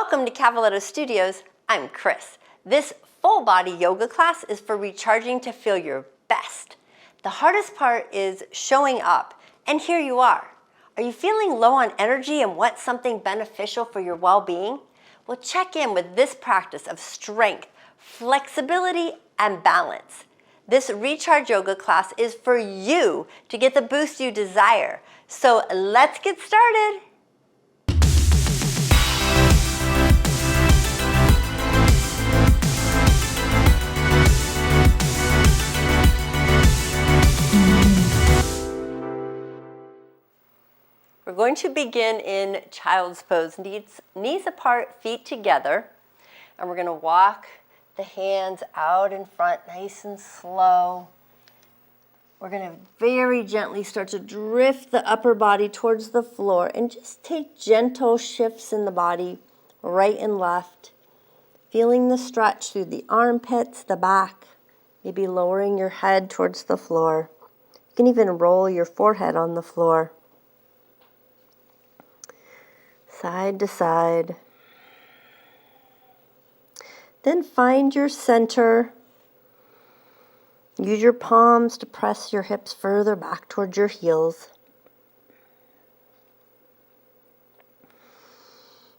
Welcome to Cavaletto Studios. I'm Chris. This full body yoga class is for recharging to feel your best. The hardest part is showing up, and here you are. Are you feeling low on energy and want something beneficial for your well-being? Well, check in with this practice of strength, flexibility, and balance. This recharge yoga class is for you to get the boost you desire. So let's get started. We're going to begin in child's pose, knees apart, feet together, and we're going to walk the hands out in front nice and slow. We're going to very gently start to drift the upper body towards the floor and just take gentle shifts in the body, right and left, feeling the stretch through the armpits, the back, maybe lowering your head towards the floor. You can even roll your forehead on the floor. Side to side. Then find your center. Use your palms to press your hips further back towards your heels.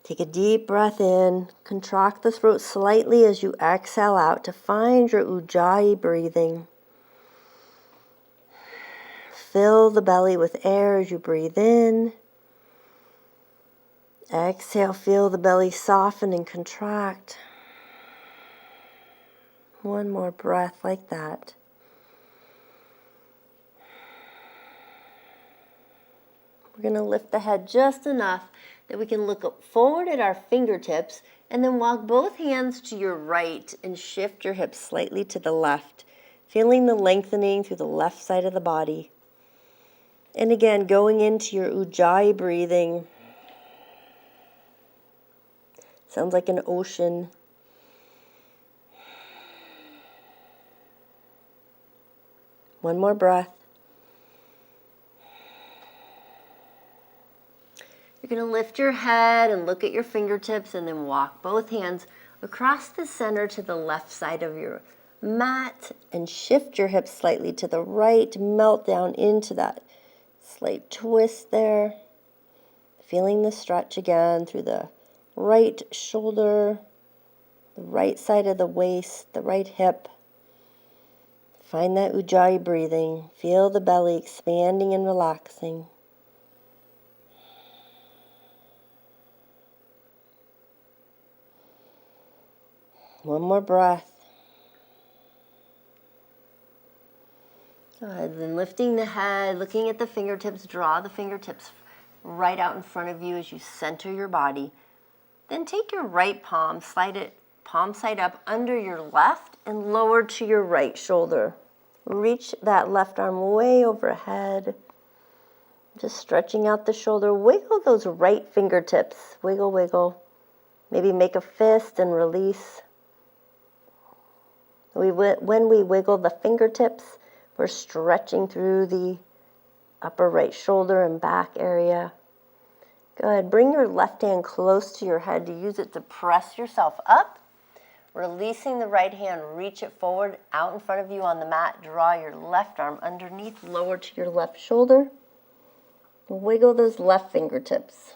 Take a deep breath in. Contract the throat slightly as you exhale out to find your Ujay breathing. Fill the belly with air as you breathe in. Exhale, feel the belly soften and contract. One more breath like that. We're going to lift the head just enough that we can look forward at our fingertips and then walk both hands to your right and shift your hips slightly to the left, feeling the lengthening through the left side of the body. And again, going into your Ujay breathing. Sounds like an ocean. One more breath. You're going to lift your head and look at your fingertips and then walk both hands across the center to the left side of your mat and shift your hips slightly to the right, melt down into that slight twist there. Feeling the stretch again through the right shoulder, the right side of the waist, the right hip. Find that Ujjayi breathing. Feel the belly expanding and relaxing. One more breath. Good. Then lifting the head, looking at the fingertips, draw the fingertips right out in front of you as you center your body. Then take your right palm, slide it palm side up under your left and lower to your right shoulder. Reach that left arm way overhead. Just stretching out the shoulder. Wiggle those right fingertips. Wiggle, wiggle. Maybe make a fist and release. When we wiggle the fingertips, we're stretching through the upper right shoulder and back area. Good. Bring your left hand close to your head to use it to press yourself up. Releasing the right hand, reach it forward out in front of you on the mat. Draw your left arm underneath, lower to your left shoulder. Wiggle those left fingertips.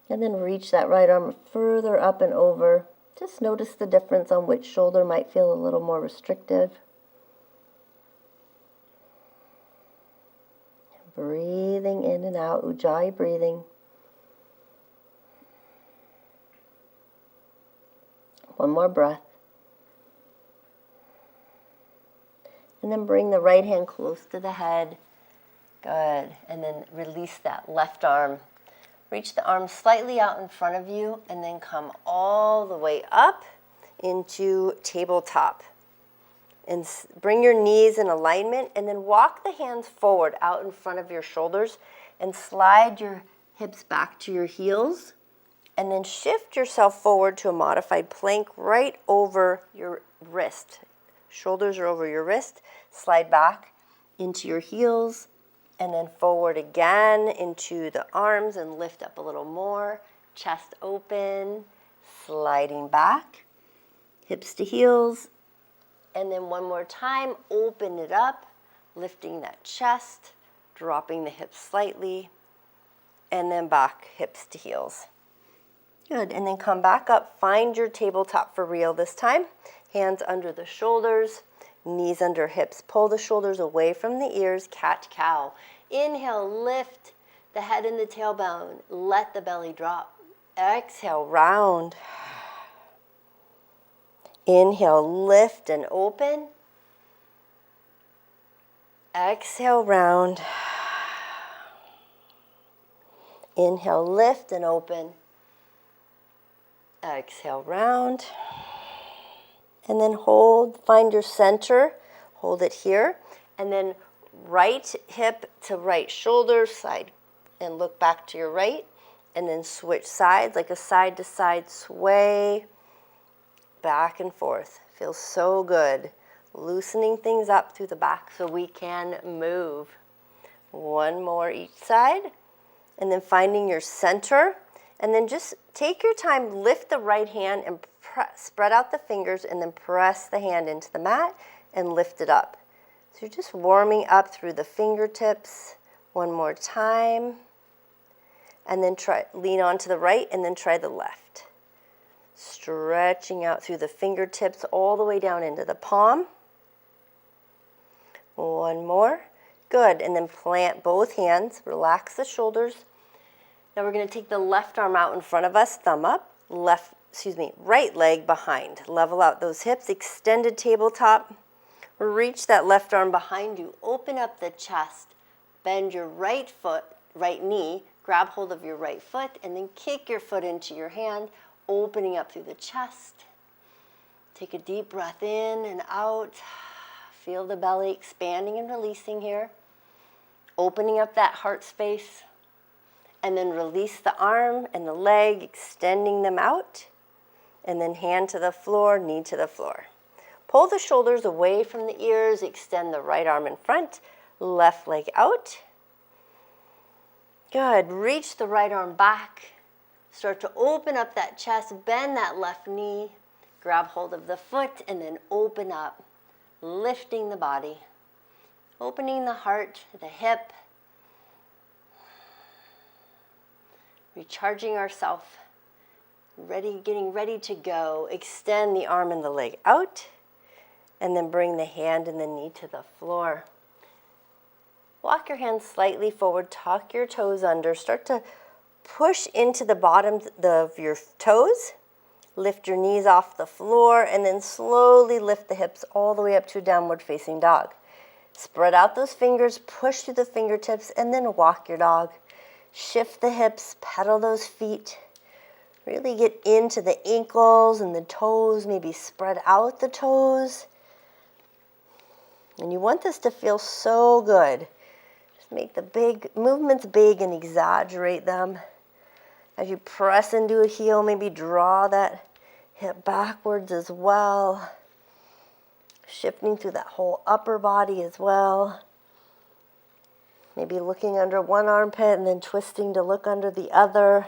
And then reach that right arm further up and over. Just notice the difference on which shoulder might feel a little more restrictive. Breathing in and out, Ujjayi breathing. One more breath. And then bring the right hand close to the head. Good. And then release that left arm. Reach the arm slightly out in front of you and then come all the way up into tabletop. And bring your knees in alignment and then walk the hands forward out in front of your shoulders and slide your hips back to your heels and then shift yourself forward to a modified plank right over your wrist. Shoulders are over your wrist. Slide back into your heels and then forward again into the arms and lift up a little more. chest open, sliding back, hips to heels, and then one more time, open it up, lifting that chest, dropping the hips slightly, and then back, hips to heels. Good, and then come back up, find your tabletop for real this time. Hands under the shoulders, knees under hips. Pull the shoulders away from the ears, cat-cow. Inhale, lift the head and the tailbone. Let the belly drop. Exhale, round. Inhale, lift and open. Exhale, round. Inhale, lift and open. Exhale, round. And then hold, find your center, hold it here. And then right hip to right shoulder, side, and look back to your right. And then switch sides, like a side to side sway, back and forth. Feels so good. Loosening things up through the back so we can move. One more each side. And then finding your center. And then just take your time, lift the right hand and spread out the fingers and then press the hand into the mat and lift it up. So you're just warming up through the fingertips. One more time. And then lean on to the right and then try the left. Stretching out through the fingertips all the way down into the palm. One more. Good. And then plant both hands. Relax the shoulders. Now we're going to take the left arm out in front of us, thumb up, right leg behind. Level out those hips, extended tabletop. Reach that left arm behind you. Open up the chest. Bend your right knee. Grab hold of your right foot and then kick your foot into your hand, opening up through the chest. Take a deep breath in and out. Feel the belly expanding and releasing here. Opening up that heart space. And then release the arm and the leg, extending them out. And then hand to the floor, knee to the floor. Pull the shoulders away from the ears, extend the right arm in front, left leg out. Good, reach the right arm back. Start to open up that chest, bend that left knee, grab hold of the foot, and then open up, lifting the body. Opening the heart, the hip. Recharging ourselves, getting ready to go. Extend the arm and the leg out, and then bring the hand and the knee to the floor. Walk your hands slightly forward, tuck your toes under, start to push into the bottoms of your toes, lift your knees off the floor, and then slowly lift the hips all the way up to downward facing dog. Spread out those fingers, push through the fingertips, and then walk your dog. Shift the hips, pedal those feet. Really get into the ankles and the toes, maybe spread out the toes. And you want this to feel so good. Just make the big movements big and exaggerate them. As you press into a heel, maybe draw that hip backwards as well. Shifting through that whole upper body as well. Maybe looking under one armpit and then twisting to look under the other.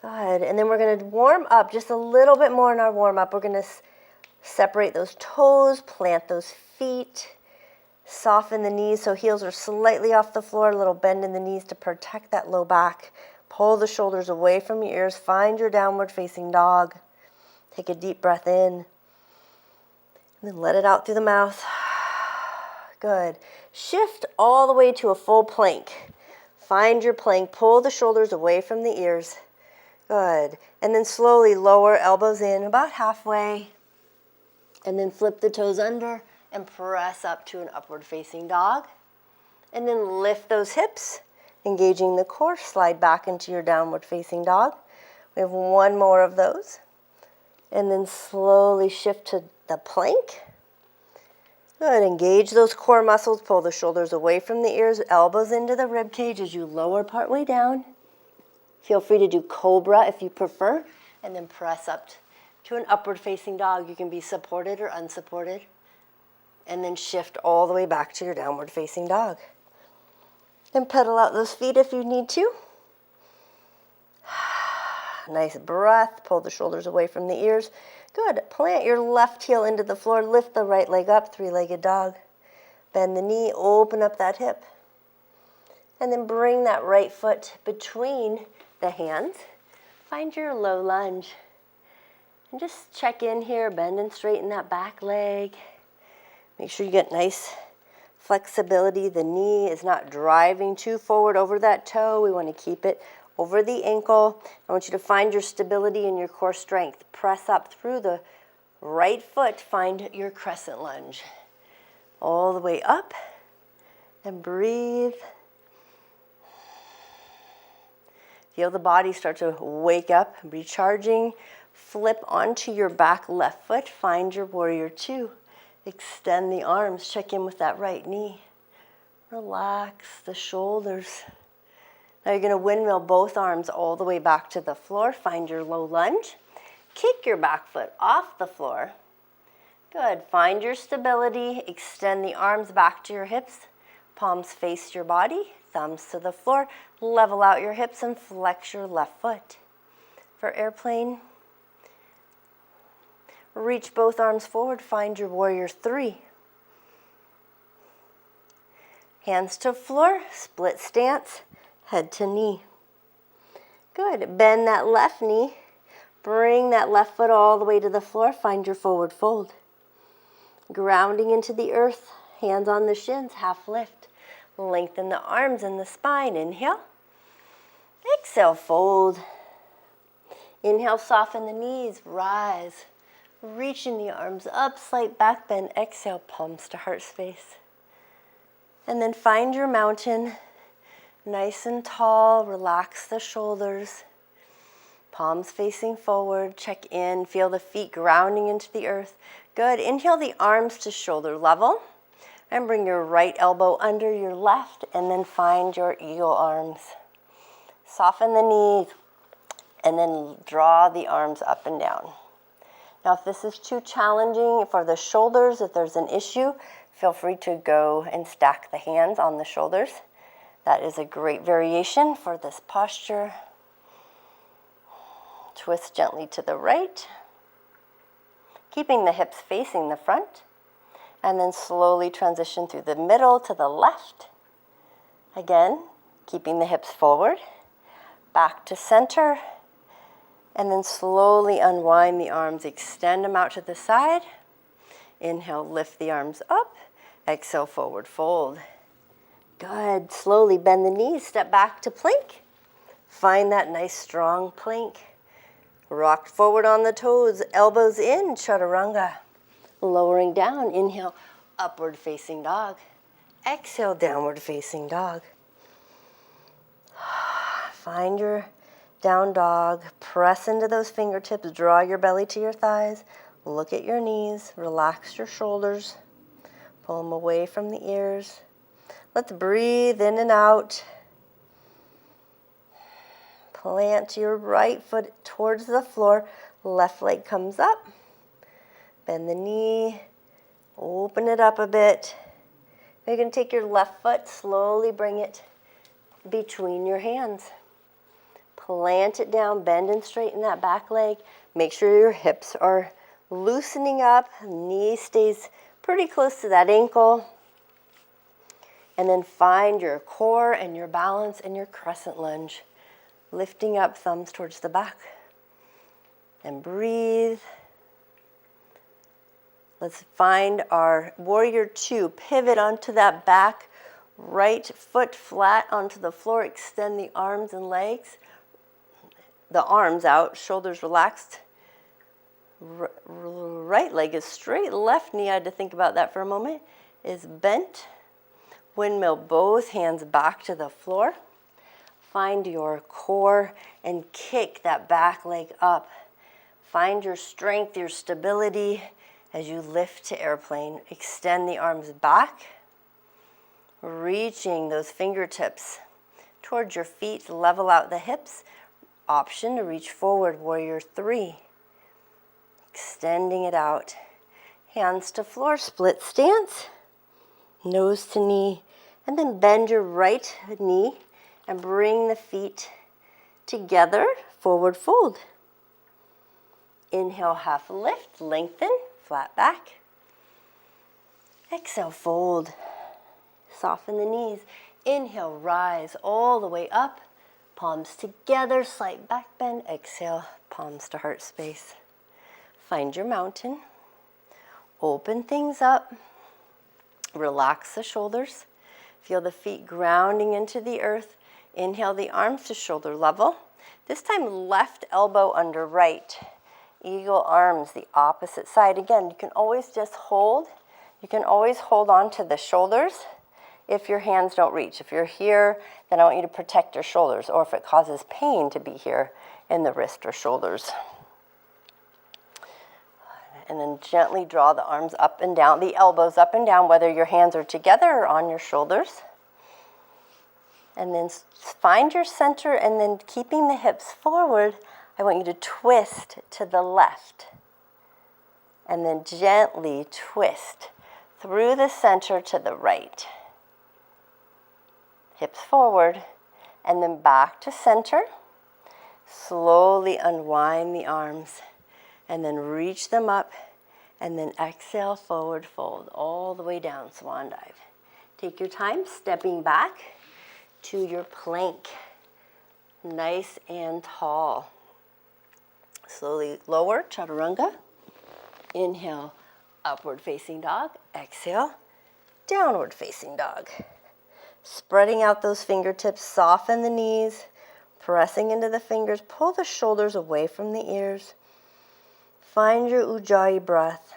Good. And then we're going to warm up just a little bit more in our warm up. We're going to separate those toes, plant those feet, soften the knees so heels are slightly off the floor, a little bend in the knees to protect that low back. Pull the shoulders away from your ears. Find your downward facing dog. Take a deep breath in. And then let it out through the mouth. Good. Shift all the way to a full plank. Find your plank. Pull the shoulders away from the ears. Good. And then slowly lower elbows in about halfway. And then flip the toes under and press up to an upward facing dog. And then lift those hips, engaging the core. Slide back into your downward facing dog. We have one more of those. And then slowly shift to the plank. Good. Engage those core muscles. Pull the shoulders away from the ears, elbows into the rib cage as you lower partway down. Feel free to do cobra if you prefer, and then press up to an upward facing dog. You can be supported or unsupported. And then shift all the way back to your downward facing dog. And pedal out those feet if you need to. Nice breath. Pull the shoulders away from the ears. Good. Plant your left heel into the floor. Lift the right leg up, three-legged dog. Bend the knee, open up that hip. And then bring that right foot between the hands. Find your low lunge. And just check in here, bend and straighten that back leg. Make sure you get nice flexibility. The knee is not driving too forward over that toe. We want to keep it over the ankle. I want you to find your stability and your core strength. Press up through the right foot. Find your crescent lunge. All the way up. And breathe. Feel the body start to wake up, recharging. Flip onto your back left foot. Find your warrior two. Extend the arms. Check in with that right knee. Relax the shoulders. Now you're going to windmill both arms all the way back to the floor. Find your low lunge. Kick your back foot off the floor. Good. Find your stability. Extend the arms back to your hips. Palms face your body. Thumbs to the floor. Level out your hips and flex your left foot. For airplane, reach both arms forward. Find your warrior three. Hands to floor. Split stance. Head to knee. Good. Bend that left knee. Bring that left foot all the way to the floor. Find your forward fold. Grounding into the earth. Hands on the shins. Half lift. Lengthen the arms and the spine. Inhale. Exhale, fold. Inhale, soften the knees. Rise. Reaching the arms up. Slight back bend. Exhale, palms to heart space. And then find your mountain. Nice and tall. Relax the shoulders. Palms facing forward. Check in. Feel the feet grounding into the earth. Good. Inhale the arms to shoulder level. And bring your right elbow under your left. And then find your eagle arms. Soften the knees. And then draw the arms up and down. Now if this is too challenging for the shoulders, if there's an issue, feel free to go and stack the hands on the shoulders. That is a great variation for this posture. Twist gently to the right, keeping the hips facing the front, and then slowly transition through the middle to the left. Again, keeping the hips forward, back to center, and then slowly unwind the arms, extend them out to the side. Inhale, lift the arms up. Exhale, forward fold. Good. Slowly bend the knees, step back to plank. Find that nice strong plank. Rock forward on the toes, elbows in, chaturanga. Lowering down, inhale, upward facing dog. Exhale, downward facing dog. Find your down dog. Press into those fingertips. Draw your belly to your thighs. Look at your knees. Relax your shoulders. Pull them away from the ears. Let's breathe in and out. Plant your right foot towards the floor. Left leg comes up. Bend the knee. Open it up a bit. You're going to take your left foot, slowly bring it between your hands. Plant it down, bend and straighten that back leg. Make sure your hips are loosening up. Knee stays pretty close to that ankle. And then find your core and your balance and your crescent lunge. Lifting up, thumbs towards the back. And breathe. Let's find our warrior two. Pivot onto that back. Right foot flat onto the floor. Extend the arms and legs. The arms out, shoulders relaxed. Right leg is straight. Left knee, I had to think about that for a moment, is bent. Windmill both hands back to the floor. Find your core and kick that back leg up. Find your strength, your stability as you lift to airplane. Extend the arms back, reaching those fingertips towards your feet. Level out the hips. Option to reach forward, warrior three. Extending it out. Hands to floor, split stance. Nose to knee, And then bend your right knee and bring the feet together, forward fold. Inhale, half lift, lengthen, flat back. Exhale, fold. Soften the knees. Inhale, rise all the way up. Palms together, slight back bend. Exhale, palms to heart space. Find your mountain. Open things up. Relax the shoulders. Feel the feet grounding into the earth. Inhale the arms to shoulder level. This time left elbow under right. Eagle arms the opposite side. Again, you can always just hold. You can always hold on to the shoulders if your hands don't reach. If you're here, then I want you to protect your shoulders, or if it causes pain to be here in the wrist or shoulders. And then gently draw the arms up and down, the elbows up and down, whether your hands are together or on your shoulders. And then find your center, and then keeping the hips forward, I want you to twist to the left. And then gently twist through the center to the right. Hips forward, and then back to center. Slowly unwind the arms, and then reach them up, and then exhale, forward fold, all the way down, swan dive. Take your time, stepping back to your plank. Nice and tall. Slowly lower, chaturanga. Inhale, upward facing dog. Exhale, downward facing dog. Spreading out those fingertips, soften the knees, pressing into the fingers, pull the shoulders away from the ears. Find your Ujjayi breath.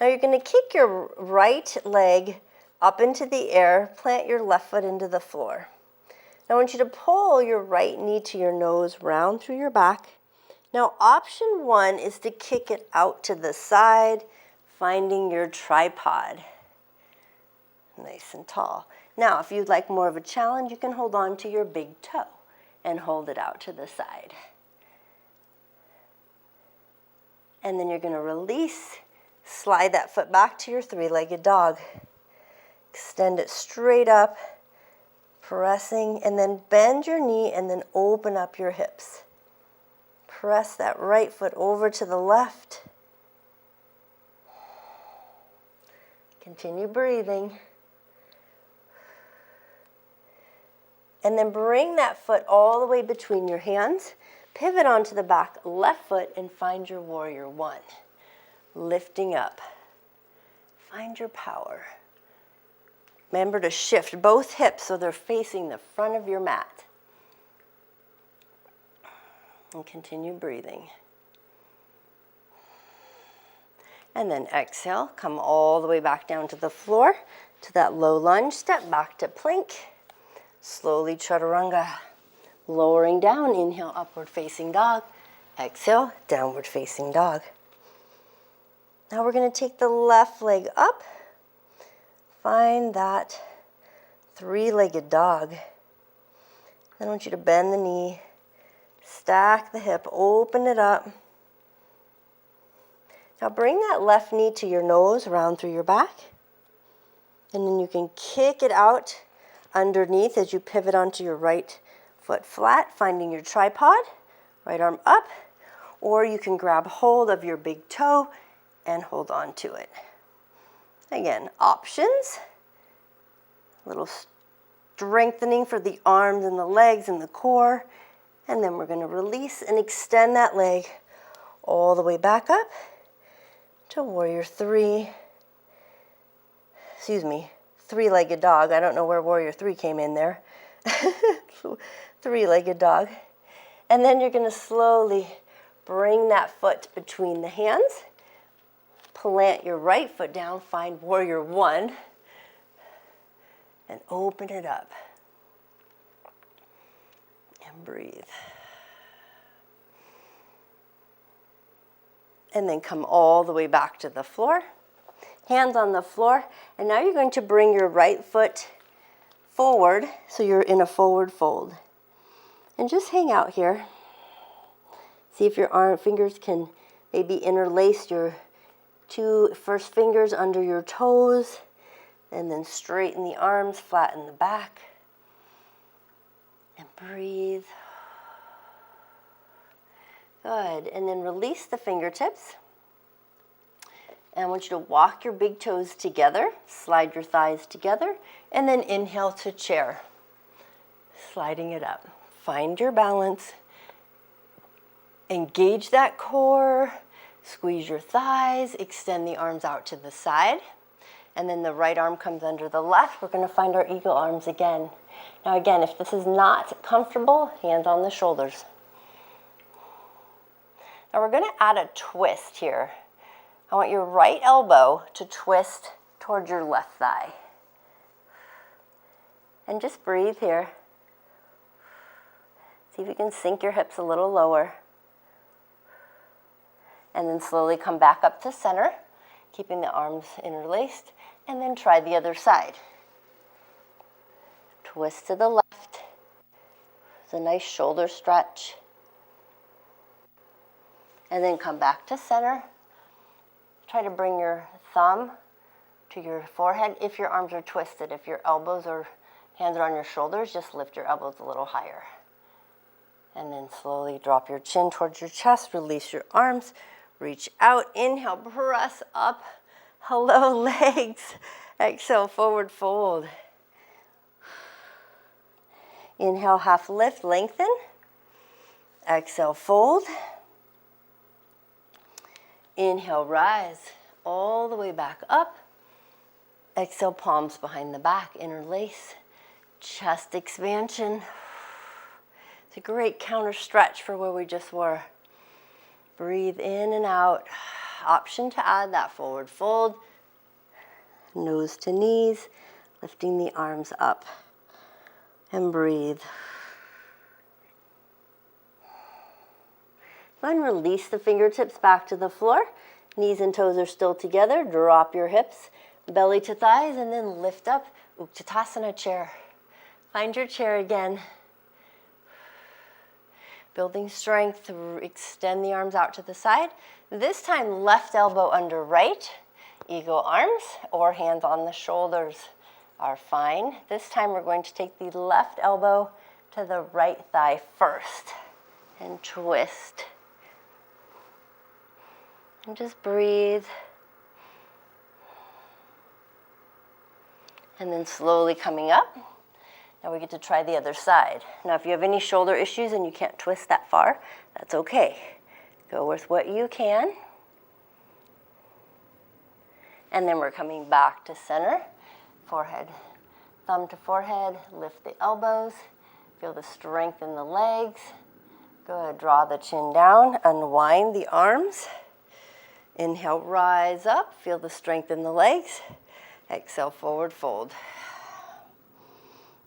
Now you're going to kick your right leg up into the air, plant your left foot into the floor. Now I want you to pull your right knee to your nose, round through your back. Now option one is to kick it out to the side, finding your tripod. Nice and tall. Now if you'd like more of a challenge, you can hold on to your big toe and hold it out to the side. And then you're going to release, slide that foot back to your three-legged dog. Extend it straight up, pressing, and then bend your knee and then open up your hips. Press that right foot over to the left. Continue breathing. And then bring that foot all the way between your hands. Pivot onto the back left foot and find your warrior one. Lifting up. Find your power. Remember to shift both hips so they're facing the front of your mat. And continue breathing. And then exhale, come all the way back down to the floor, to that low lunge, step back to plank. Slowly chaturanga. Lowering down, inhale, upward facing dog. Exhale, downward facing dog. Now we're going to take the left leg up. Find that three-legged dog. Then I want you to bend the knee, stack the hip, open it up. Now bring that left knee to your nose, round through your back. And then you can kick it out underneath as you pivot onto your right foot flat, finding your tripod, right arm up. Or you can grab hold of your big toe and hold on to it. Again, options. A little strengthening for the arms and the legs and the core. And then we're going to release and extend that leg all the way back up to warrior three. Three-legged dog. I don't know where warrior three came in there. Three-legged dog. And then you're going to slowly bring that foot between the hands. Plant your right foot down, find warrior one, and open it up. And breathe. And then come all the way back to the floor. Hands on the floor. And now you're going to bring your right foot forward, so you're in a forward fold. And just hang out here. See if your fingers can Maybe interlace your two first fingers under your toes, and then straighten the arms, flatten the back, and breathe. Good, and then release the fingertips. And I want you to walk your big toes together, slide your thighs together, and then inhale to chair, sliding it up. Find your balance. Engage that core, squeeze your thighs, extend the arms out to the side, and then the right arm comes under the left. We're going to find our eagle arms again. Now again, if this is not comfortable, hands on the shoulders. Now we're going to add a twist here. I want your right elbow to twist towards your left thigh. And just breathe here. See if you can sink your hips a little lower. And then slowly come back up to center, keeping the arms interlaced, and then try the other side. Twist to the left. It's a nice shoulder stretch. And then come back to center. Try to bring your thumb to your forehead if your arms are twisted. If your elbows or hands are on your shoulders, just lift your elbows a little higher. And then slowly drop your chin towards your chest, release your arms, reach out, inhale, press up, hello legs, exhale, forward fold. Inhale, half lift, lengthen, exhale, fold. Inhale, rise all the way back up. Exhale, palms behind the back, interlace, chest expansion. It's a great counter stretch for where we just were. Breathe in and out. Option to add that forward fold. Nose to knees, lifting the arms up. And breathe. Go ahead and release the fingertips back to the floor. Knees and toes are still together. Drop your hips, belly to thighs, and then lift up. Utkatasana chair. Find your chair again. Building strength to extend the arms out to the side. This time, left elbow under right. Eagle arms or hands on the shoulders are fine. This time, we're going to take the left elbow to the right thigh first and twist. And just breathe. And then slowly coming up. Now we get to try the other side. Now if you have any shoulder issues and you can't twist that far, that's okay. Go with what you can. And then we're coming back to center. Forehead, thumb to forehead, lift the elbows. Feel the strength in the legs. Go ahead, draw the chin down, unwind the arms. Inhale, rise up, feel the strength in the legs. Exhale, forward fold.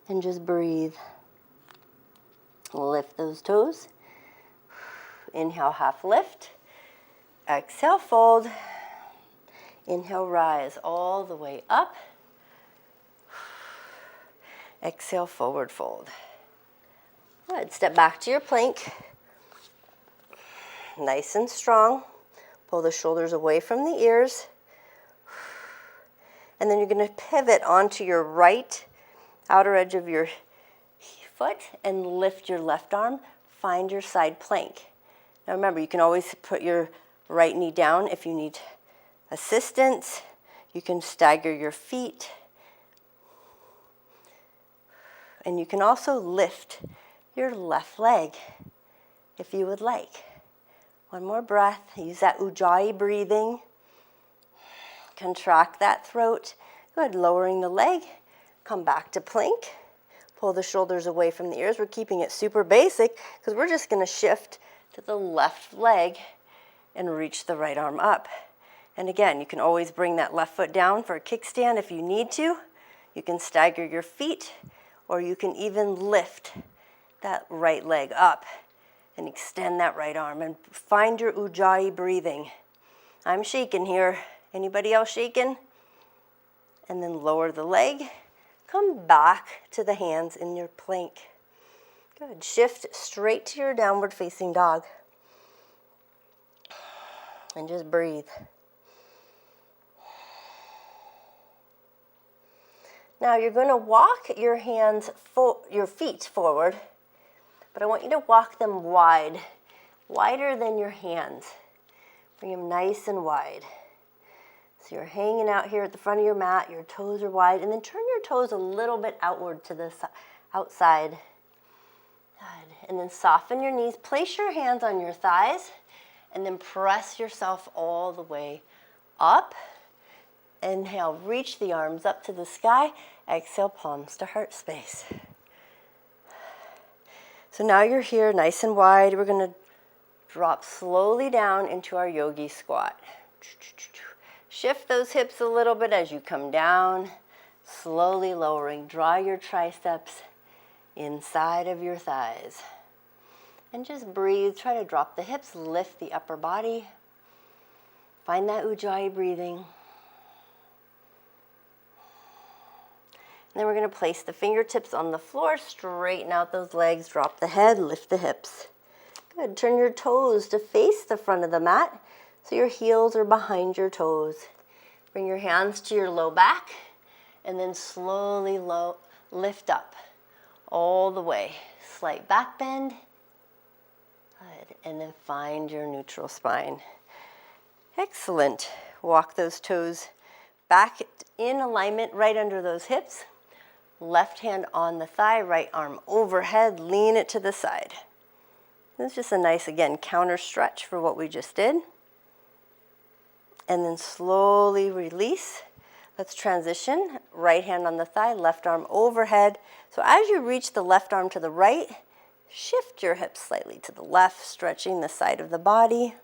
And just breathe. Lift those toes. Inhale, half lift. Exhale, fold. Inhale, rise all the way up. Exhale, forward fold. Good. Step back to your plank. Nice and strong. Pull the shoulders away from the ears. And then you're going to pivot onto your right outer edge of your foot and lift your left arm. Find your side plank. Now remember, you can always put your right knee down if you need assistance. You can stagger your feet. And you can also lift your left leg if you would like. One more breath. Use that Ujay breathing. Contract that throat. Good. Lowering the leg. Come back to plank. Pull the shoulders away from the ears. We're keeping it super basic because we're just going to shift to the left leg and reach the right arm up. And again, you can always bring that left foot down for a kickstand if you need to. You can stagger your feet, or you can even lift that right leg up and extend that right arm and find your Ujjayi breathing. I'm shaking here. Anybody else shaking? And then lower the leg. Come back to the hands in your plank. Good. Shift straight to your downward facing dog. And just breathe. Now you're going to walk your your feet forward, but I want you to walk them wide, wider than your hands. Bring them nice and wide. So you're hanging out here at the front of your mat, your toes are wide, and then turn your toes a little bit outward to the outside. Good. And then soften your knees, place your hands on your thighs, and then press yourself all the way up. Inhale, reach the arms up to the sky. Exhale, palms to heart space. So now you're here nice and wide. We're going to drop slowly down into our Yogi Squat. Shift those hips a little bit as you come down, slowly lowering. Draw your triceps inside of your thighs. And just breathe. Try to drop the hips, lift the upper body. Find that Ujay breathing. And then we're going to place the fingertips on the floor, straighten out those legs, drop the head, lift the hips. Good. Turn your toes to face the front of the mat so your heels are behind your toes. Bring your hands to your low back and then slowly lift up all the way. Slight back bend. Good. And then find your neutral spine. Excellent. Walk those toes back in alignment right under those hips. Left hand on the thigh, right arm overhead, lean it to the side. This is just a nice, again, counter stretch for what we just did. And then slowly release. Let's transition. Right hand on the thigh, left arm overhead. So as you reach the left arm to the right, shift your hips slightly to the left, stretching the side of the body.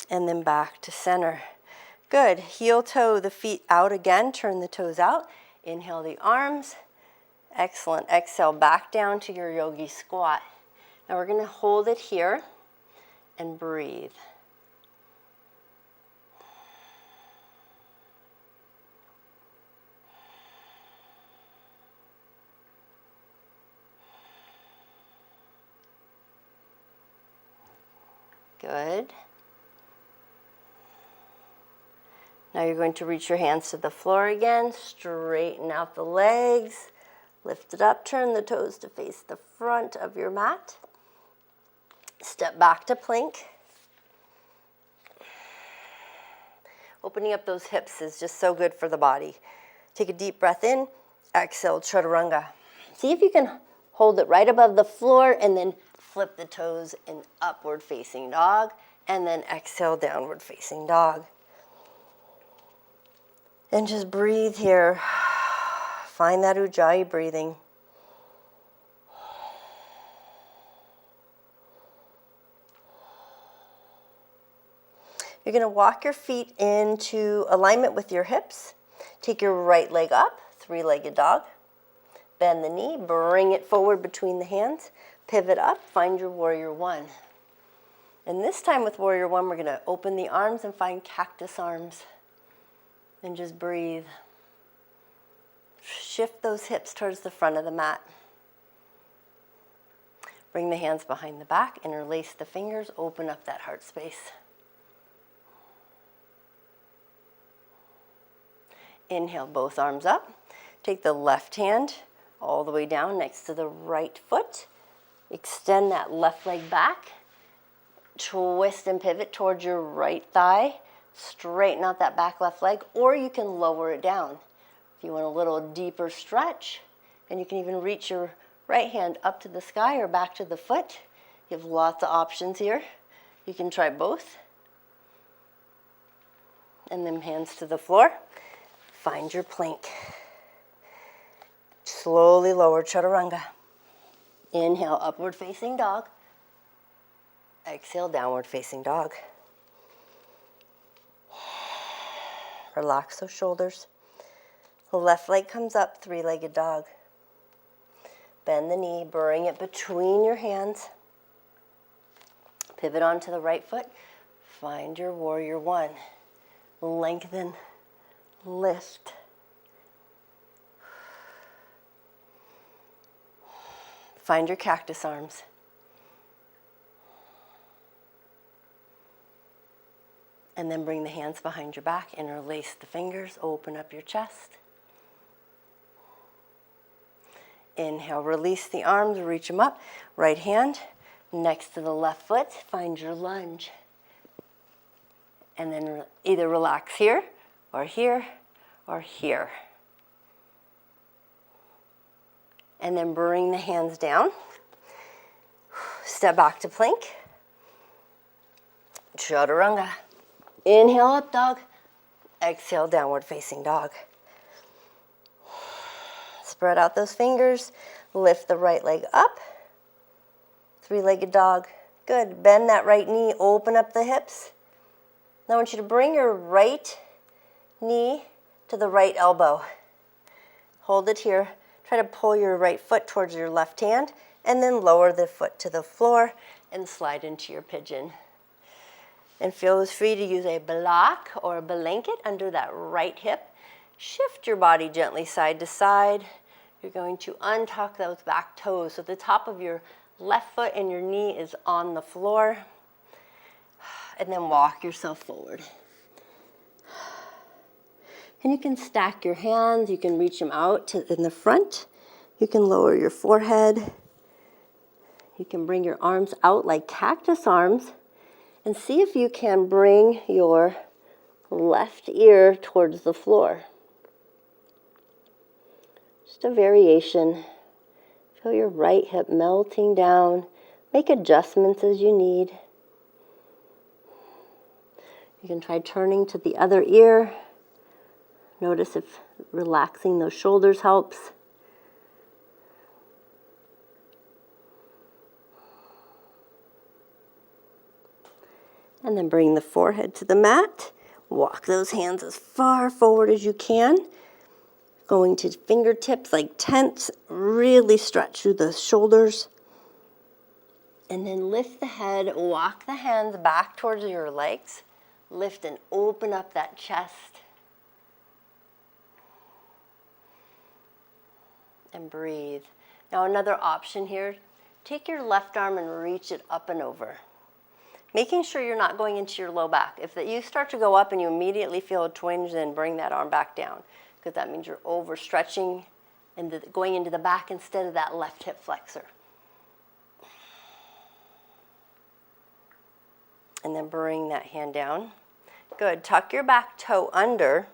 And then back to center. Good. Heel toe the feet out again. Turn the toes out. Inhale the arms. Excellent. Exhale back down to your Yogi Squat. Now we're going to hold it here and breathe. Good. Now you're going to reach your hands to the floor again, straighten out the legs, lift it up, turn the toes to face the front of your mat. Step back to plank. Opening up those hips is just so good for the body. Take a deep breath in, exhale, chaturanga. See if you can hold it right above the floor and then flip the toes in upward facing dog, and then exhale, downward facing dog. And just breathe here. Find that Ujjayi breathing. You're going to walk your feet into alignment with your hips. Take your right leg up, three-legged dog. Bend the knee, bring it forward between the hands. Pivot up, find your warrior one. And this time with warrior one, we're going to open the arms and find cactus arms. And just breathe. Shift those hips towards the front of the mat. Bring the hands behind the back, interlace the fingers, open up that heart space. Inhale, both arms up. Take the left hand all the way down next to the right foot. Extend that left leg back. Twist and pivot towards your right thigh. Straighten out that back left leg, or you can lower it down. If you want a little deeper stretch, and you can even reach your right hand up to the sky or back to the foot. You have lots of options here. You can try both. And then hands to the floor. Find your plank. Slowly lower chaturanga. Inhale, upward facing dog. Exhale, downward facing dog. Relax those shoulders. The left leg comes up, three-legged dog. Bend the knee, bring it between your hands. Pivot onto the right foot. Find your warrior one. Lengthen, lift. Find your cactus arms. And then bring the hands behind your back, interlace the fingers, open up your chest. Inhale, release the arms, reach them up. Right hand next to the left foot, find your lunge. And then either relax here, or here, or here. And then bring the hands down. Step back to plank. Chaturanga. Inhale, up dog. Exhale, downward facing dog. Spread out those fingers. Lift the right leg up. Three-legged dog. Good. Bend that right knee. Open up the hips. Now I want you to bring your right knee to the right elbow. Hold it here. Try to pull your right foot towards your left hand, and then lower the foot to the floor and slide into your pigeon. And feel free to use a block or a blanket under that right hip. Shift your body gently side to side. You're going to untuck those back toes. So the top of your left foot and your knee is on the floor. And then walk yourself forward. And you can stack your hands. You can reach them out in the front. You can lower your forehead. You can bring your arms out like cactus arms. And see if you can bring your left ear towards the floor. Just a variation. Feel your right hip melting down. Make adjustments as you need. You can try turning to the other ear. Notice if relaxing those shoulders helps. And then bring the forehead to the mat. Walk those hands as far forward as you can. Going to fingertips like tents. Really stretch through the shoulders. And then lift the head. Walk the hands back towards your legs. Lift and open up that chest. And breathe. Now another option here. Take your left arm and reach it up and over. Making sure you're not going into your low back. If you start to go up and you immediately feel a twinge, then bring that arm back down, because that means you're overstretching and going into the back instead of that left hip flexor. And then bring that hand down. Good. Tuck your back toe under,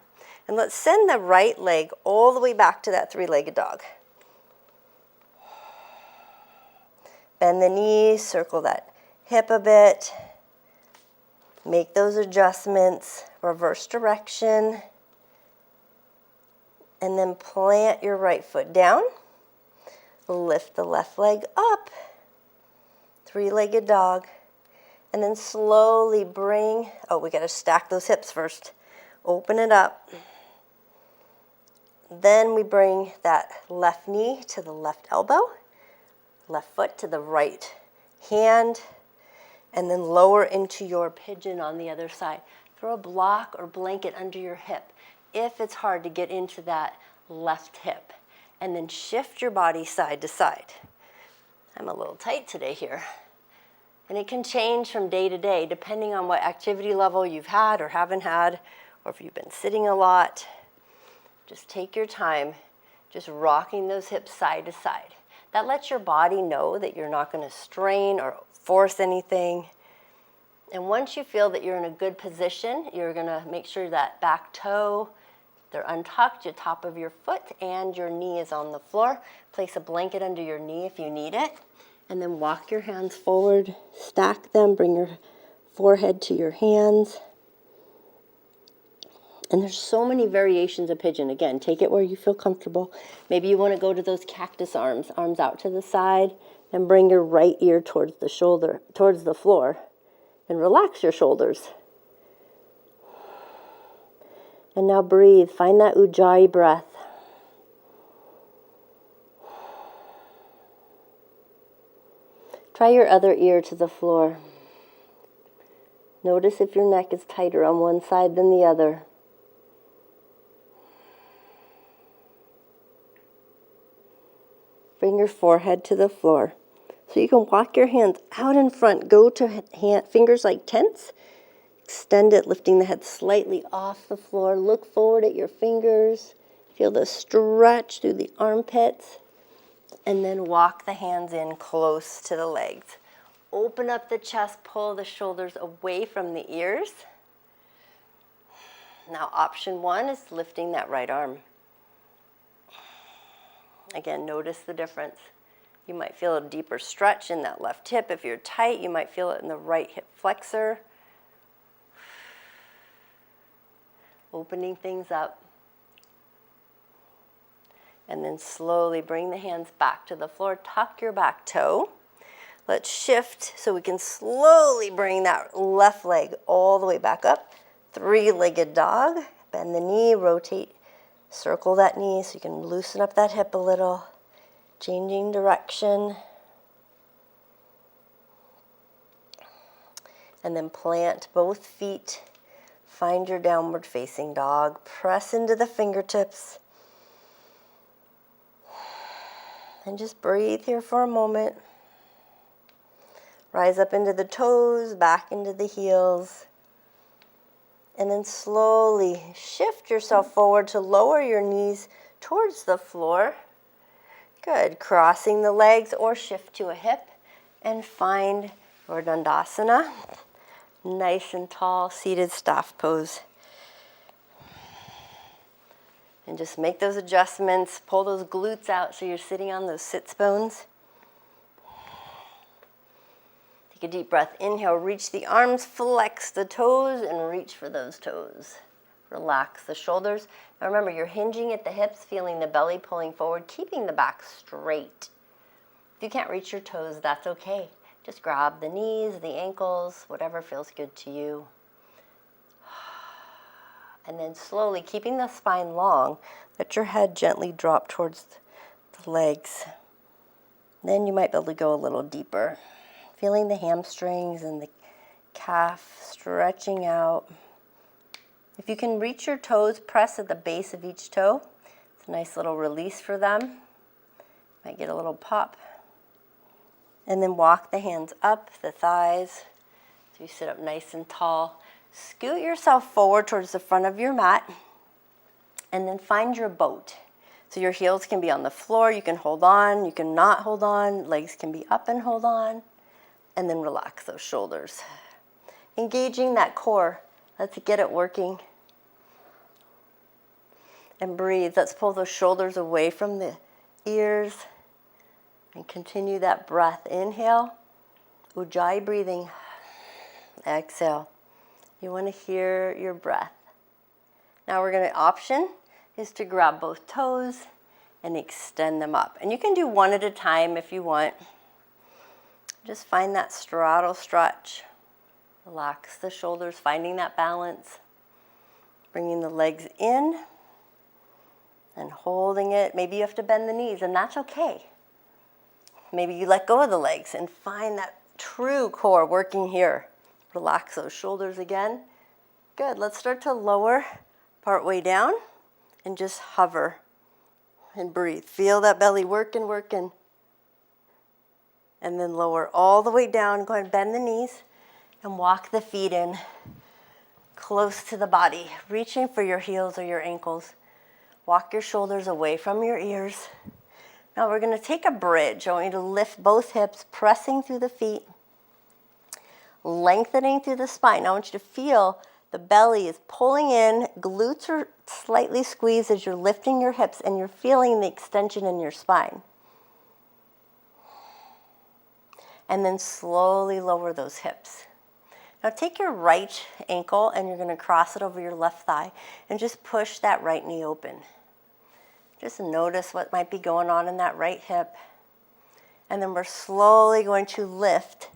and let's send the right leg all the way back to that three-legged dog. Bend the knees, circle that hip a bit. Make those adjustments, reverse direction, and then plant your right foot down. Lift the left leg up, three-legged dog, and then slowly bring, we got to stack those hips first. Open it up. Then we bring that left knee to the left elbow, left foot to the right hand, and then lower into your pigeon on the other side. Throw a block or blanket under your hip if it's hard to get into that left hip. And then shift your body side to side. I'm a little tight today here. And it can change from day to day depending on what activity level you've had or haven't had, or if you've been sitting a lot. Just take your time, just rocking those hips side to side. That lets your body know that you're not going to strain or force anything. And once you feel that you're in a good position, you're going to make sure that back toe, they're untucked, your top of your foot, and your knee is on the floor. Place a blanket under your knee if you need it. And then walk your hands forward, stack them, bring your forehead to your hands. And there's so many variations of pigeon. Again, take it where you feel comfortable. Maybe you want to go to those cactus arms out to the side, and bring your right ear towards the shoulder, towards the floor, and relax your shoulders. And now breathe. Find that Ujay breath. Try your other ear to the floor. Notice if your neck is tighter on one side than the other. Bring your forehead to the floor. So you can walk your hands out in front. Go to fingers like tents. Extend it, lifting the head slightly off the floor. Look forward at your fingers. Feel the stretch through the armpits. And then walk the hands in close to the legs. Open up the chest, pull the shoulders away from the ears. Now option one is lifting that right arm. Again, notice the difference. You might feel a deeper stretch in that left hip. If you're tight, you might feel it in the right hip flexor. Opening things up. And then slowly bring the hands back to the floor. Tuck your back toe. Let's shift so we can slowly bring that left leg all the way back up. Three-legged dog. Bend the knee, rotate, circle that knee so you can loosen up that hip a little. Changing direction. And then plant both feet. Find your downward facing dog. Press into the fingertips. And just breathe here for a moment. Rise up into the toes, back into the heels. And then slowly shift yourself forward to lower your knees towards the floor. Good. Crossing the legs or shift to a hip and find your Dandasana. Nice and tall, seated staff pose. And just make those adjustments. Pull those glutes out so you're sitting on those sits bones. Take a deep breath. Inhale, reach the arms, flex the toes, and reach for those toes. Relax the shoulders. Now remember, you're hinging at the hips, feeling the belly pulling forward, keeping the back straight. If you can't reach your toes, that's okay. Just grab the knees, the ankles, whatever feels good to you. And then slowly, keeping the spine long, let your head gently drop towards the legs. Then you might be able to go a little deeper. Feeling the hamstrings and the calf stretching out. If you can reach your toes, press at the base of each toe. It's a nice little release for them. Might get a little pop. And then walk the hands up the thighs. So you sit up nice and tall. Scoot yourself forward towards the front of your mat. And then find your boat. So your heels can be on the floor. You can hold on. You can not hold on. Legs can be up and hold on. And then relax those shoulders. Engaging that core. Let's get it working. And breathe. Let's pull those shoulders away from the ears. And continue that breath. Inhale. Ujay breathing. Exhale. You want to hear your breath. Now we're going to, option is to grab both toes and extend them up. And you can do one at a time if you want. Just find that straddle stretch. Relax the shoulders, finding that balance. Bringing the legs in and holding it. Maybe you have to bend the knees, and that's okay. Maybe you let go of the legs and find that true core working here. Relax those shoulders again. Good. Let's start to lower part way down and just hover and breathe. Feel that belly working, working. And then lower all the way down. Go ahead and bend the knees and walk the feet in close to the body, reaching for your heels or your ankles. Walk your shoulders away from your ears. Now we're going to take a bridge. I want you to lift both hips, pressing through the feet, lengthening through the spine. Now I want you to feel the belly is pulling in, glutes are slightly squeezed as you're lifting your hips, and you're feeling the extension in your spine. And then slowly lower those hips. Now take your right ankle and you're going to cross it over your left thigh and just push that right knee open. Just notice what might be going on in that right hip. And then we're slowly going to lift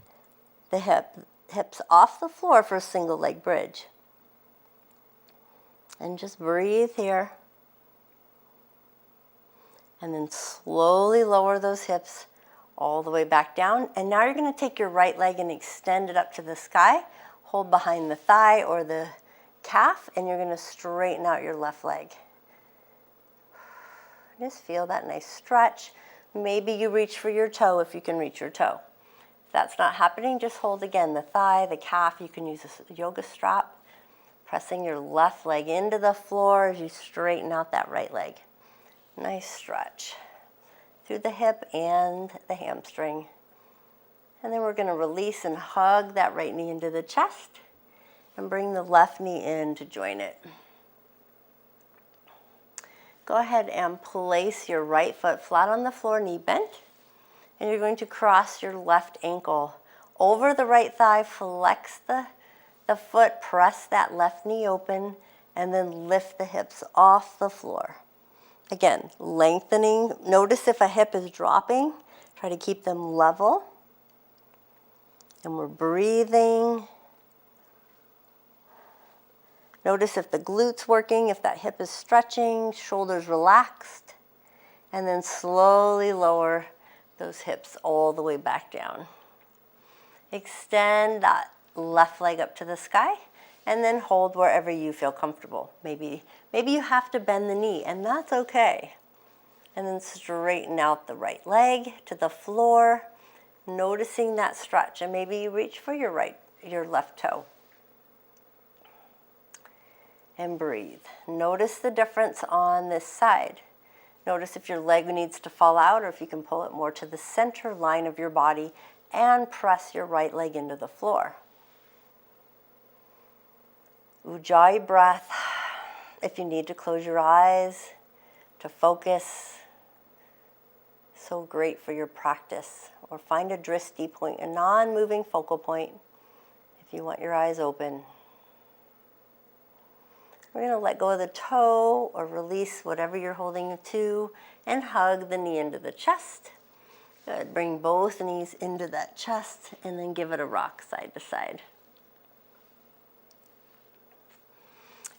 the hips off the floor for a single leg bridge. And just breathe here. And then slowly lower those hips all the way back down. And now you're going to take your right leg and extend it up to the sky. Hold behind the thigh or the calf, and you're going to straighten out your left leg. Just feel that nice stretch. Maybe you reach for your toe if you can reach your toe. If that's not happening, just hold again the thigh, the calf. You can use a yoga strap. Pressing your left leg into the floor as you straighten out that right leg. Nice stretch through the hip and the hamstring. And then we're going to release and hug that right knee into the chest and bring the left knee in to join it. Go ahead and place your right foot flat on the floor, knee bent. And you're going to cross your left ankle over the right thigh, flex the foot, press that left knee open, and then lift the hips off the floor. Again, lengthening. Notice if a hip is dropping, try to keep them level. And we're breathing. Notice if the glute's working, if that hip is stretching, shoulders relaxed. And then slowly lower those hips all the way back down. Extend that left leg up to the sky and then hold wherever you feel comfortable. Maybe you have to bend the knee, and that's okay. And then straighten out the right leg to the floor, noticing that stretch, and maybe you reach for your left toe. And breathe. Notice the difference on this side. Notice if your leg needs to fall out or if you can pull it more to the center line of your body and press your right leg into the floor. Ujay breath. If you need to close your eyes to focus, so great for your practice. Or find a drishti point, a non-moving focal point, if you want your eyes open. We're going to let go of the toe or release whatever you're holding to and hug the knee into the chest. Good. Bring both knees into that chest and then give it a rock side to side.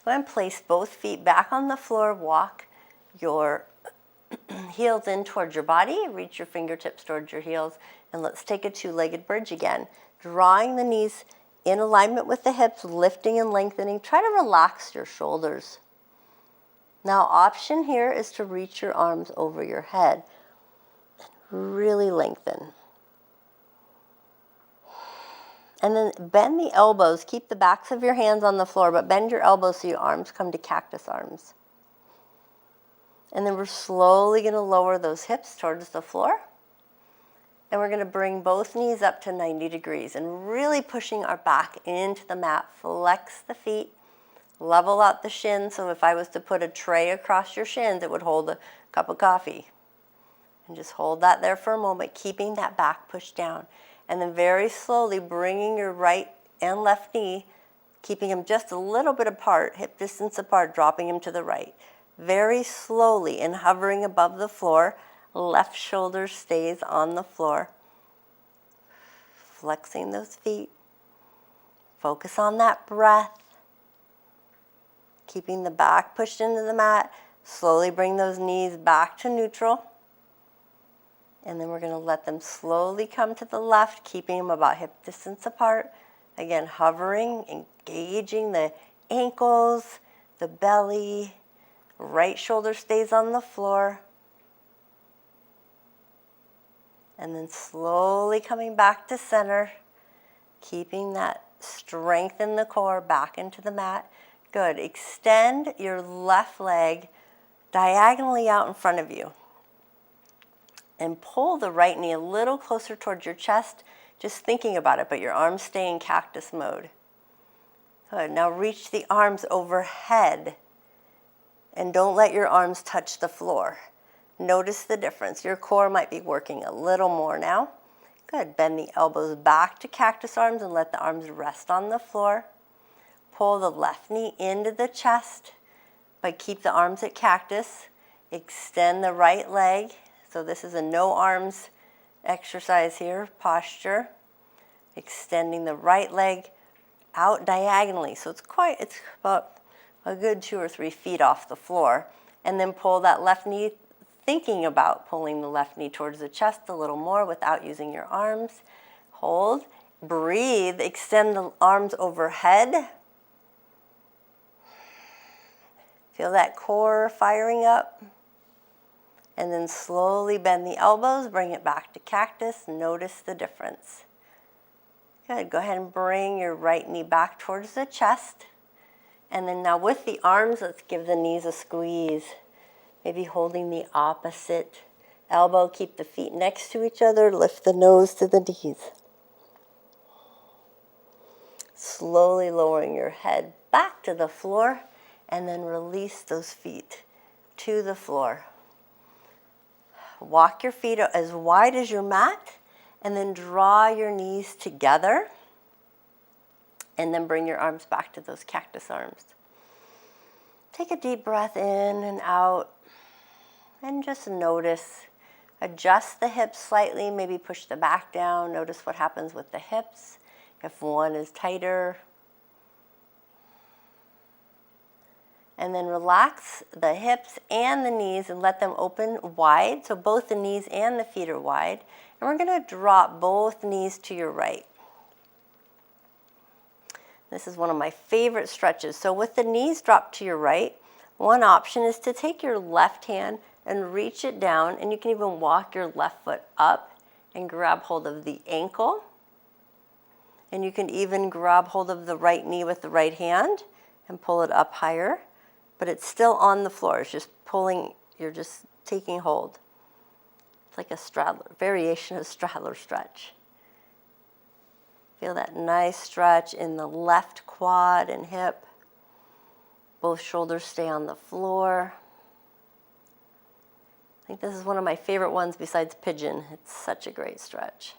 Go ahead and place both feet back on the floor. Walk your heels in towards your body. Reach your fingertips towards your heels. And let's take a two-legged bridge again. Drawing the knees in alignment with the hips, lifting and lengthening. Try to relax your shoulders. Now, option here is to reach your arms over your head. Really lengthen. And then bend the elbows. Keep the backs of your hands on the floor, but bend your elbows so your arms come to cactus arms. And then we're slowly going to lower those hips towards the floor. And we're going to bring both knees up to 90 degrees and really pushing our back into the mat. Flex the feet, level out the shins. So if I was to put a tray across your shins, it would hold a cup of coffee. And just hold that there for a moment, keeping that back pushed down. And then very slowly bringing your right and left knee, keeping them just a little bit apart, hip distance apart, dropping them to the right. Very slowly and hovering above the floor. Left shoulder stays on the floor. Flexing those feet. Focus on that breath. Keeping the back pushed into the mat. Slowly bring those knees back to neutral. And then we're going to let them slowly come to the left, keeping them about hip distance apart. Again, hovering, engaging the ankles, the belly. Right shoulder stays on the floor. And then slowly coming back to center, keeping that strength in the core back into the mat. Good. Extend your left leg diagonally out in front of you. And pull the right knee a little closer towards your chest, just thinking about it, but your arms stay in cactus mode. Good. Now reach the arms overhead and don't let your arms touch the floor. Notice the difference. Your core might be working a little more now. Good. Bend the elbows back to cactus arms and let the arms rest on the floor. Pull the left knee into the chest, but keep the arms at cactus. Extend the right leg. So this is a no arms exercise here, posture. Extending the right leg out diagonally. So it's about a good 2 or 3 feet off the floor. And then pull that left knee, thinking about pulling the left knee towards the chest a little more without using your arms. Hold, breathe, extend the arms overhead. Feel that core firing up. And then slowly bend the elbows, bring it back to cactus. Notice the difference. Good. Go ahead and bring your right knee back towards the chest. And then now with the arms, let's give the knees a squeeze. Maybe holding the opposite elbow. Keep the feet next to each other. Lift the nose to the knees. Slowly lowering your head back to the floor. And then release those feet to the floor. Walk your feet as wide as your mat. And then draw your knees together. And then bring your arms back to those cactus arms. Take a deep breath in and out. And just notice. Adjust the hips slightly. Maybe push the back down. Notice what happens with the hips. If one is tighter. And then relax the hips and the knees and let them open wide. So both the knees and the feet are wide. And we're going to drop both knees to your right. This is one of my favorite stretches. So with the knees dropped to your right, one option is to take your left hand and reach it down, and you can even walk your left foot up and grab hold of the ankle. And you can even grab hold of the right knee with the right hand and pull it up higher, but it's still on the floor. It's just pulling, you're just taking hold. It's like a straddler, variation of straddler stretch. Feel that nice stretch in the left quad and hip. Both shoulders stay on the floor. I think this is one of my favorite ones besides pigeon. It's such a great stretch.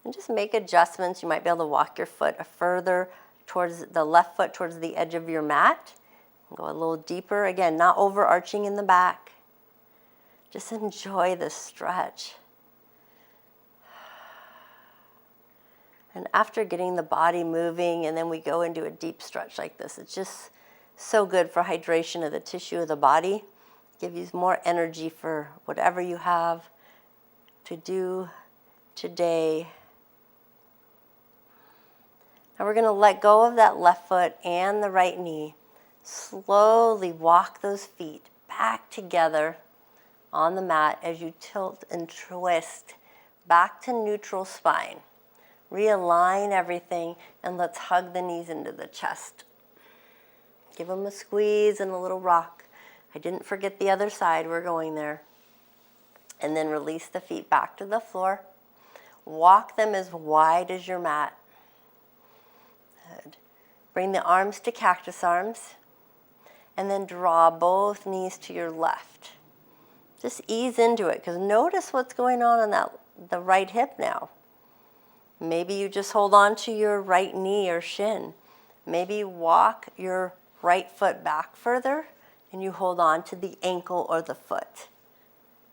And just make adjustments. You might be able to walk your foot further towards the left foot towards the edge of your mat. Go a little deeper. Again, not overarching in the back. Just enjoy the stretch. And after getting the body moving, and then we go into a deep stretch like this, it's just so good for hydration of the tissue of the body. Give you more energy for whatever you have to do today. Now we're going to let go of that left foot and the right knee. Slowly walk those feet back together on the mat as you tilt and twist back to neutral spine. Realign everything, and let's hug the knees into the chest. Give them a squeeze and a little rock. I didn't forget the other side. We're going there. And then release the feet back to the floor. Walk them as wide as your mat. Good. Bring the arms to cactus arms. And then draw both knees to your left. Just ease into it, because notice what's going on the right hip now. Maybe you just hold on to your right knee or shin. Maybe you walk your right foot back further and you hold on to the ankle or the foot.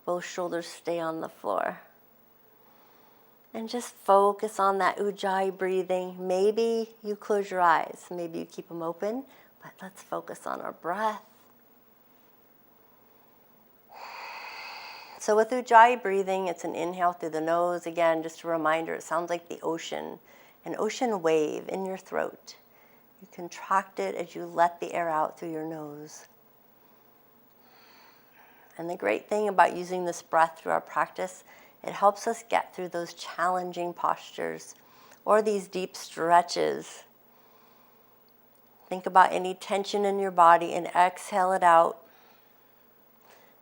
Both shoulders stay on the floor. And just focus on that Ujay breathing. Maybe you close your eyes. Maybe you keep them open. But let's focus on our breath. So with Ujjayi breathing, it's an inhale through the nose. Again, just a reminder, it sounds like the ocean, an ocean wave in your throat. You contract it as you let the air out through your nose. And the great thing about using this breath through our practice, it helps us get through those challenging postures or these deep stretches. Think about any tension in your body and exhale it out.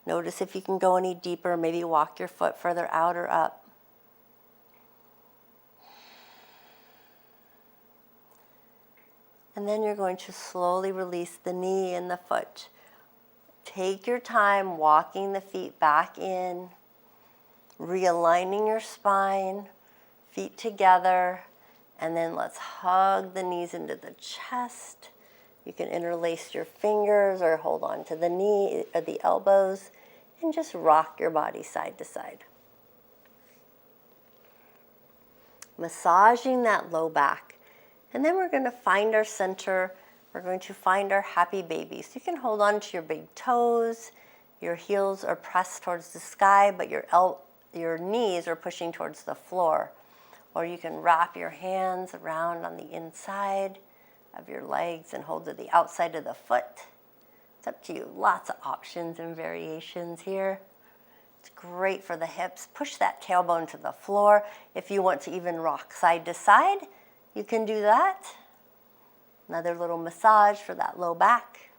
Notice if you can go any deeper, maybe walk your foot further out or up. And then you're going to slowly release the knee and the foot. Take your time walking the feet back in, realigning your spine, feet together, and then let's hug the knees into the chest. You can interlace your fingers or hold on to the knee or the elbows and just rock your body side to side. Massaging that low back. And then we're going to find our center. We're going to find our happy baby. So you can hold on to your big toes. Your heels are pressed towards the sky, but your knees are pushing towards the floor. Or you can wrap your hands around on the inside of your legs and hold to the outside of the foot. It's up to you. Lots of options and variations here. It's great for the hips. Push that tailbone to the floor. If you want to even rock side to side, you can do that. Another little massage for that low back.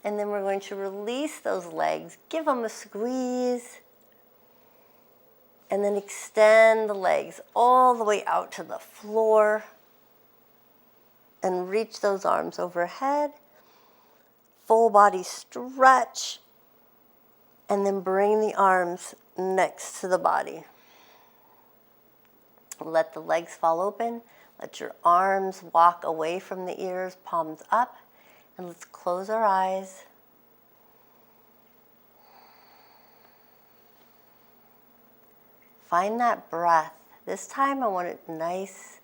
And then we're going to release those legs. Give them a squeeze. And then extend the legs all the way out to the floor. And reach those arms overhead. Full body stretch. And then bring the arms next to the body. Let the legs fall open. Let your arms walk away from the ears, palms up. And let's close our eyes. Find that breath. This time I want it nice,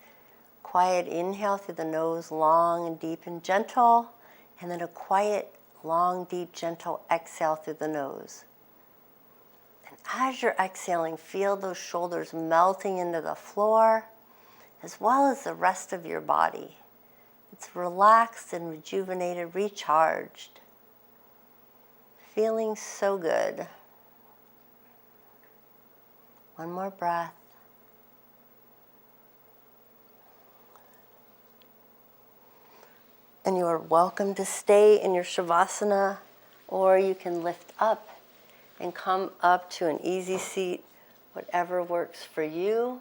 quiet inhale through the nose, long and deep and gentle. And then a quiet, long, deep, gentle exhale through the nose. As you're exhaling, feel those shoulders melting into the floor, as well as the rest of your body. It's relaxed and rejuvenated, recharged. Feeling so good. One more breath. And you are welcome to stay in your Shavasana, or you can lift up and come up to an easy seat, whatever works for you,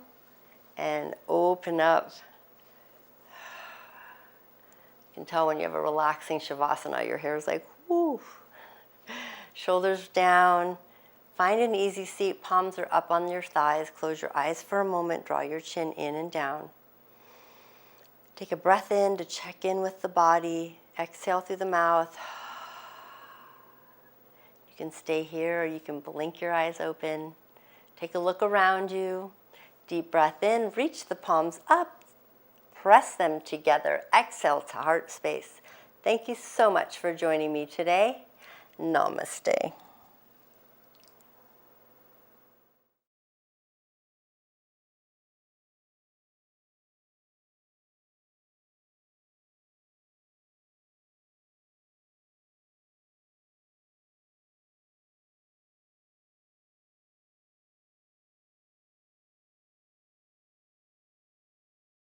and open up. You can tell when you have a relaxing Shavasana, your hair is like, whoo. Shoulders down. Find an easy seat, palms are up on your thighs. Close your eyes for a moment, draw your chin in and down. Take a breath in to check in with the body. Exhale through the mouth. You can stay here or you can blink your eyes open. Take a look around you. Deep breath in, reach the palms up. Press them together. Exhale to heart space. Thank you so much for joining me today. Namaste.